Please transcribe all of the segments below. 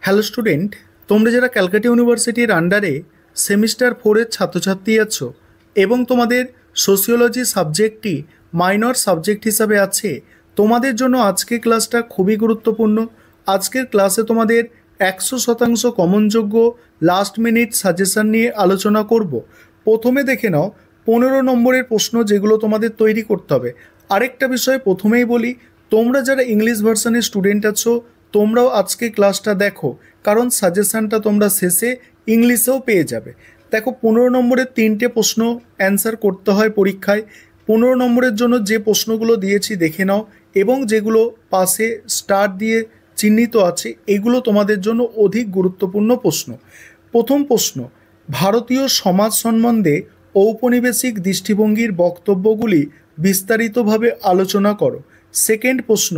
Hello student, তোমরা যারা ক্যালকাটা ইউনিভার্সিটির আন্ডারে সেমিস্টার 4-এর ছাত্রছাত্রী আছো এবং তোমাদের সোশিওলজি সাবজেক্টটি মাইনর সাবজেক্ট হিসাবে আছে, তোমাদের জন্য আজকের ক্লাসটা খুবই গুরুত্বপূর্ণ। আজকের ক্লাসে তোমাদের 100% কমনযোগ্য লাস্ট মিনিট সাজেশন নিয়ে আলোচনা করব। প্রথমে দেখে নাও 15 নম্বরের প্রশ্ন যেগুলো তোমাদের তৈরি করতে হবে। আরেকটা বিষয় প্রথমেই বলি, তোমরা যারা ইংলিশ ভার্সনের স্টুডেন্ট আছো তোমরাও আজকে ক্লাসটা দেখো, কারণ সাজেশনটা তোমরা শেষে ইংলিশেও পেয়ে যাবে। দেখো 15 নম্বরের 3টে প্রশ্ন অ্যান্সার করতে হয় পরীক্ষায়। 15 নম্বরের জন্য যে প্রশ্নগুলো দিয়েছি দেখে নাও, এবং যেগুলো পাশে স্টার দিয়ে চিহ্নিত আছে এগুলো তোমাদের জন্য অধিক গুরুত্বপূর্ণ প্রশ্ন। প্রথম প্রশ্ন, ভারতীয় সমাজ সম্বন্ধে ঔপনিবেশিক দৃষ্টিভঙ্গির বক্তব্যগুলি বিস্তারিতভাবে আলোচনা করো। সেকেন্ড প্রশ্ন,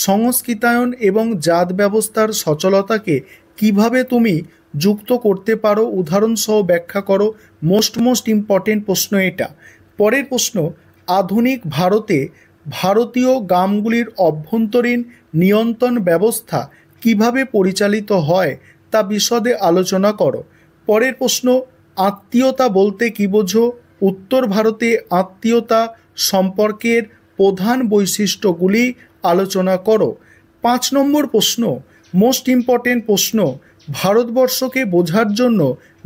সংস্কৃতায়ন এবং জাত ব্যবস্থার সচলতাকে কিভাবে তুমি যুক্ত করতে পারো উদাহরণসহ ব্যাখ্যা করো। মোস্ট ইম্পর্টেন্ট প্রশ্ন এটা। পরের প্রশ্ন, আধুনিক ভারতে ভারতীয় গ্রামগুলির অভ্যন্তরীণ নিয়ন্ত্রণ ব্যবস্থা কিভাবে পরিচালিত হয় তা বিশদে আলোচনা করো। পরের প্রশ্ন, আত্মীয়তা বলতে কী বোঝো। উত্তর ভারতে আত্মীয়তা সম্পর্কের প্রধান বৈশিষ্ট্যগুলি আলোচনা করো। 5 নম্বর প্রশ্ন, মোস্ট ইম্পর্টেন্ট প্রশ্ন, ভারতবর্ষকে বোঝার জন্য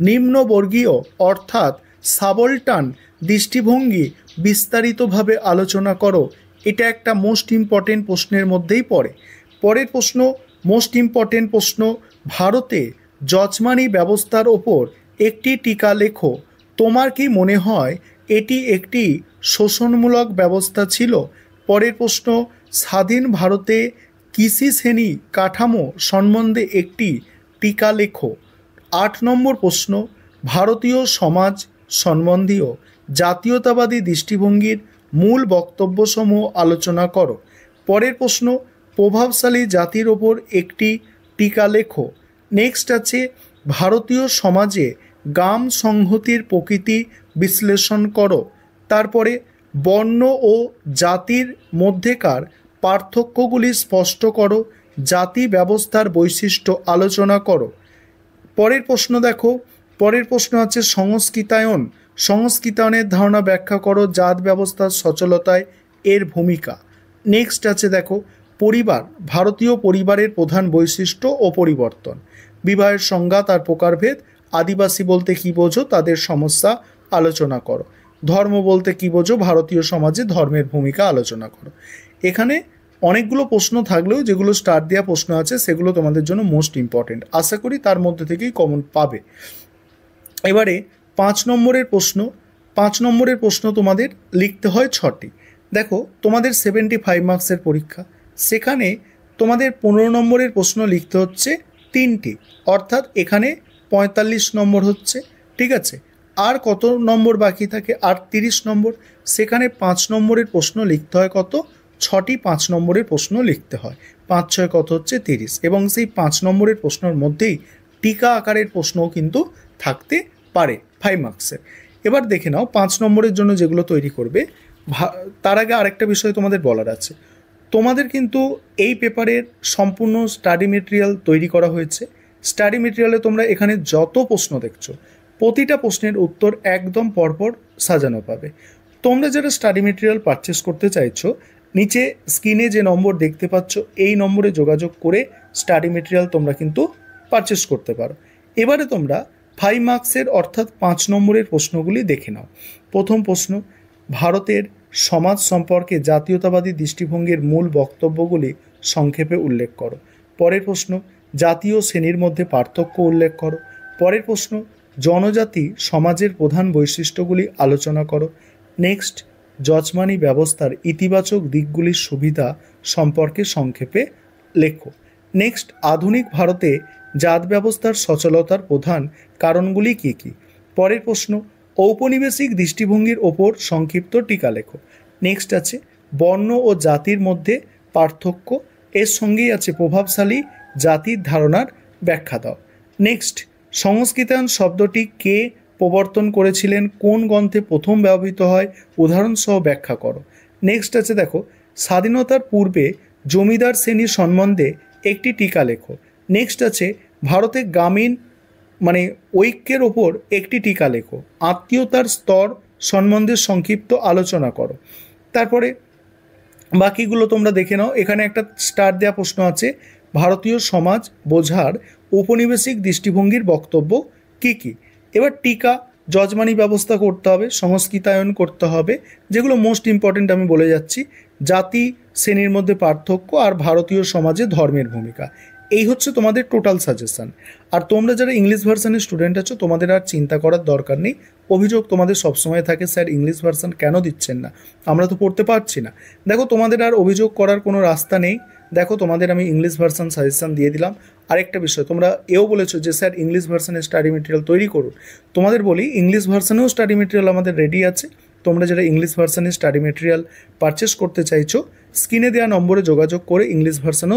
নিম্নবর্গীয় অর্থাৎ সাবলটান দৃষ্টিভঙ্গি বিস্তারিতভাবে আলোচনা করো। এটা একটা মোস্ট ইম্পর্টেন্ট প্রশ্নের মধ্যেই পড়ে। পরের প্রশ্ন, মোস্ট ইম্পর্টেন্ট প্রশ্ন, ভারতে যজমানি ব্যবস্থার ওপর একটি টিকা লেখো। তোমার কি মনে হয় এটি একটি শোষণমূলক ব্যবস্থা ছিল? পরের প্রশ্ন, স্বাধীন ভারতে কৃষি শ্রেণী কাঠামো সম্বন্ধে একটি টিকা লেখো। 8 নম্বর প্রশ্ন, ভারতীয় সমাজ সম্বন্ধীয় জাতীয়তাবাদী দৃষ্টিভঙ্গির মূল বক্তব্যসমূহ আলোচনা করো। পরের প্রশ্ন, প্রভাবশালী জাতির ওপর একটি টিকা লেখো। নেক্সট আছে, ভারতীয় সমাজে গ্রাম সংহতির প্রকৃতি বিশ্লেষণ করো। তারপরে বর্ণ ও জাতির মধ্যেকার পার্থক্যগুলি স্পষ্ট করো। জাতি ব্যবস্থার বৈশিষ্ট্য আলোচনা করো। পরের প্রশ্ন দেখো, পরের প্রশ্ন আছে সংস্কৃতায়ন। সংস্কৃতায়নের ধারণা ব্যাখ্যা করো। জাত ব্যবস্থার সচলতায় এর ভূমিকা। নেক্সট আছে দেখো, পরিবার, ভারতীয় পরিবারের প্রধান বৈশিষ্ট্য ও পরিবর্তন। বিবাহের সংজ্ঞা তার প্রকারভেদ। আদিবাসী বলতে কী বোঝো, তাদের সমস্যা আলোচনা করো। ধর্ম বলতে কী বোঝো, ভারতীয় সমাজে ধর্মের ভূমিকা আলোচনা করো। এখানে অনেকগুলো প্রশ্ন থাকলেও যেগুলো স্টার দেওয়া প্রশ্ন আছে সেগুলো তোমাদের জন্য মোস্ট ইম্পর্টেন্ট। আশা করি তার মধ্যে থেকেই কমন পাবে। এবারে 5 নম্বরের প্রশ্ন। 5 নম্বরের প্রশ্ন তোমাদের লিখতে হয় 6টি। দেখো তোমাদের 75 মার্কসের পরীক্ষা, সেখানে তোমাদের 15 নম্বরের প্রশ্ন লিখতে হচ্ছে 3টি, অর্থাৎ এখানে 45 নম্বর হচ্ছে। ঠিক আছে, আর কত নম্বর বাকি থাকে? আর 30 নম্বর। সেখানে 5 নম্বরের প্রশ্ন লিখতে হয় কত? 6টি 5 নম্বরের প্রশ্ন লিখতে হয়। 5 6 কত হচ্ছে? 30। এবং সেই 5 নম্বরের প্রশ্নের মধ্যেই টিকা আকারের প্রশ্নও কিন্তু থাকতে পারে 5 মার্কসের। এবার দেখে নাও 5 নম্বরের জন্য যেগুলো তৈরি করবে। তার আগে আরেকটা বিষয় তোমাদের বলার আছে। তোমাদের কিন্তু এই পেপারের সম্পূর্ণ স্টাডি মেটেরিয়াল তৈরি করা হয়েছে। স্টাডি মেটেরিয়ালে তোমরা এখানে যত প্রশ্ন দেখছো প্রতিটা প্রশ্নের উত্তর একদম পরপর সাজানো পাবে। তোমরা যারা স্টাডি মেটেরিয়াল পারচেস করতে চাইছো, নিচে স্ক্রিনে যে নম্বর দেখতে পাচ্ছ এই নম্বরে যোগাযোগ করে স্টাডি মেটেরিয়াল তোমরা কিন্তু পারচেস করতে পারো। এবারে তোমরা 5 মার্কসের অর্থাৎ 5 নম্বরের প্রশ্নগুলি দেখে নাও। প্রথম প্রশ্ন, ভারতের সমাজ সম্পর্কে জাতীয়তাবাদী দৃষ্টিভঙ্গির মূল বক্তব্যগুলি সংক্ষেপে উল্লেখ করো। পরের প্রশ্ন, জাতীয় শ্রেণীর মধ্যে পার্থক্য উল্লেখ করো। পরের প্রশ্ন, জনজাতি সমাজের প্রধান বৈশিষ্ট্যগুলি আলোচনা করো। নেক্সট, যজমানি ব্যবস্থার ইতিবাচক দিকগুলির সুবিধা সম্পর্কে সংক্ষেপে লেখো। নেক্সট, আধুনিক ভারতে জাত ব্যবস্থার সচলতার প্রধান কারণগুলি কী কী। পরের প্রশ্ন, ঔপনিবেশিক দৃষ্টিভঙ্গির ওপর সংক্ষিপ্ত টিকা লেখো। নেক্সট আছে বর্ণ ও জাতির মধ্যে পার্থক্য, এর সঙ্গেই আছে প্রভাবশালী জাতির ধারণার ব্যাখ্যা দাও। নেক্সট, সংস্কৃতায়ন শব্দটি কে প্রবর্তন করেছিলেন, কোন গ্রন্থে প্রথম ব্যবহৃত হয়, উদাহরণসহ ব্যাখ্যা করো। নেক্সট আছে দেখো, স্বাধীনতার পূর্বে জমিদার শ্রেণীর সম্বন্ধে একটি টিকা লেখো। নেক্সট আছে ভারতে গ্রামীণ মানে ঐক্যের ওপর একটি টিকা লেখো। আত্মীয়তার স্তর সম্বন্ধে সংক্ষিপ্ত আলোচনা করো। তারপরে বাকিগুলো তোমরা দেখে নাও। এখানে একটা স্টার দেওয়া প্রশ্ন আছে, ভারতীয় সমাজ বোঝার ঔপনিবেশিক দৃষ্টিভঙ্গির বক্তব্য কি কি। এবার টিকা যজমানি ব্যবস্থা করতে হবে, সংস্কৃতায়ন করতে হবে, যেগুলো মোস্ট ইম্পর্টেন্ট আমি বলে যাচ্ছি। জাতি শ্রেণীর মধ্যে পার্থক্য আর ভারতীয় সমাজে ধর্মের ভূমিকা, এই হচ্ছে তোমাদের টোটাল সাজেশন। আর তোমরা যারা ইংলিশ ভার্সনের স্টুডেন্ট আছো তোমাদের আর চিন্তা করার দরকার নেই। অভিযোগ তোমাদের সবসময় থাকে, স্যার ইংলিশ ভার্সন কেন দিচ্ছেন না, আমরা তো পড়তে পারছি না। দেখো তোমাদের আর অভিযোগ করার কোনো রাস্তা নেই। দেখো তোমাদের আমি ইংলিশ ভার্সন সাজেশন দিয়ে দিলাম। আরেকটা বিষয়, তোমরা এও বলেছো যে স্যার ইংলিশ ভার্সনের স্টাডি মেটেরিয়াল তৈরি করুন। তোমাদের বলি ইংলিশ ভার্সনেও স্টাডি মেটেরিয়াল আমাদের রেডি আছে। তোমরা যারা ইংলিশ ভার্সনের স্টাডি মেটেরিয়াল পারচেস করতে চাইছো স্ক্রিনে দেওয়া নম্বরে যোগাযোগ করে ইংলিশ ভার্সনেও